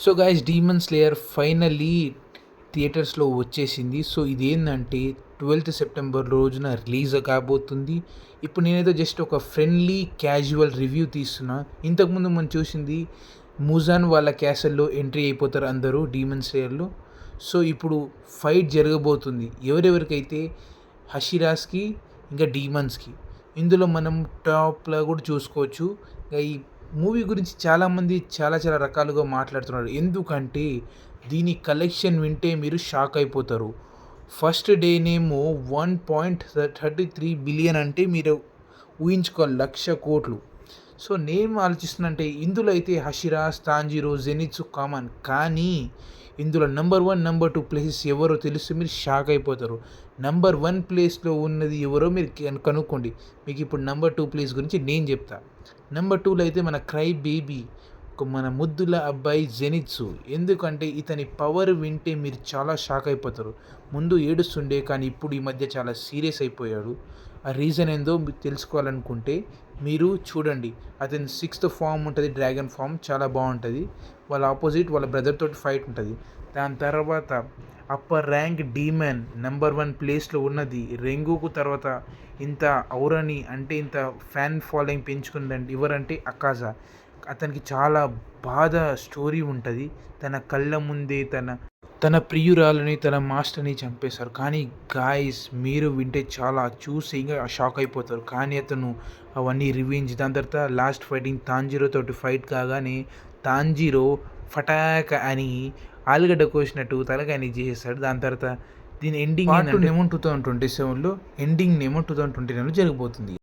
So guys, demon slayer finally థియేటర్స్లో వచ్చేసింది. So ఇదేంటంటే 12th సెప్టెంబర్ రోజున రిలీజ్ కాబోతుంది. ఇప్పుడు నేనైతే జస్ట్ ఒక ఫ్రెండ్లీ క్యాజువల్ రివ్యూ తీస్తున్నా. ఇంతకుముందు మనం చూసింది ముజాన్ వాళ్ళ క్యాసల్లో ఎంట్రీ అయిపోతారు అందరూ డీమన్ స్లేయర్లో. సో ఇప్పుడు ఫైట్ జరగబోతుంది ఎవరెవరికైతే హషిరాస్కి ఇంకా డీమన్స్కి. ఇందులో మనం టాప్లో కూడా చూసుకోవచ్చు. ఈ మూవీ గురించి చాలామంది చాలా చాలా రకాలుగా మాట్లాడుతున్నారు. ఎందుకంటే దీని కలెక్షన్ వింటే మీరు షాక్ అయిపోతారు. ఫస్ట్ డేనేమో 1.33 బిలియన్ అంటే మీరు ఊహించుకోవాలి, 1,00,00,000,000. సో నేను ఆలోచిస్తున్నంటే ఇందులో అయితే హషిరాస్, తాంజీరో, జెనిత్సు కామన్. కానీ ఇందులో నెంబర్ 1, నెంబర్ 2 ప్లేసెస్ ఎవరో తెలిస్తే మీరు షాక్ అయిపోతారు. నెంబర్ 1 ప్లేస్లో ఉన్నది ఎవరో మీరు కనుక్కోండి. మీకు ఇప్పుడు నెంబర్ 2 ప్లేస్ గురించి నేను చెప్తా. నెంబర్ 2లో అయితే మన క్రై బేబీ, మన ముద్దుల అబ్బాయి జెనిత్సు. ఎందుకంటే ఇతని పవర్ వింటే మీరు చాలా షాక్ అయిపోతారు. ముందు ఏడుస్తుండే కానీ ఇప్పుడు ఈ మధ్య చాలా సీరియస్ అయిపోయాడు. ఆ రీజన్ ఏందో మీకు తెలుసుకోవాలనుకుంటే మీరు చూడండి. అతని 6th ఫామ్ ఉంటుంది, డ్రాగన్ ఫామ్, చాలా బాగుంటుంది. వాళ్ళ ఆపోజిట్ వాళ్ళ బ్రదర్ తోటి ఫైట్ ఉంటుంది. దాని తర్వాత అప్పర్ ర్యాంక్ డీమన్ నెంబర్ 1 ప్లేస్లో ఉన్నది రెంగుకు. తర్వాత ఇంత ఔరని అంటే ఇంత ఫ్యాన్ ఫాలోయింగ్ పెంచుకుందండి ఎవరంటే అకాజా. అతనికి చాలా బాధ స్టోరీ ఉంటుంది. తన కళ్ళ ముందే తన ప్రియురాలని, తన మాస్టర్ని చంపేశారు. కానీ గాయస్, మీరు వింటే చాలా చూసి ఇంకా షాక్ అయిపోతారు. కానీ అతను అవన్నీ రివెంజ్. దాని తర్వాత లాస్ట్ ఫైటింగ్ తాంజీరో తోటి ఫైట్ కాగానే తాంజీరో ఫటాక్ అని ఆలుగడ్డ కోసినట్టు తలకాయని చేసేస్తాడు. దాని తర్వాత దీని ఎండింగ్ ఏమో 2027లో, ఎండింగ్ ఏమో 2029లో జరగబోతుంది.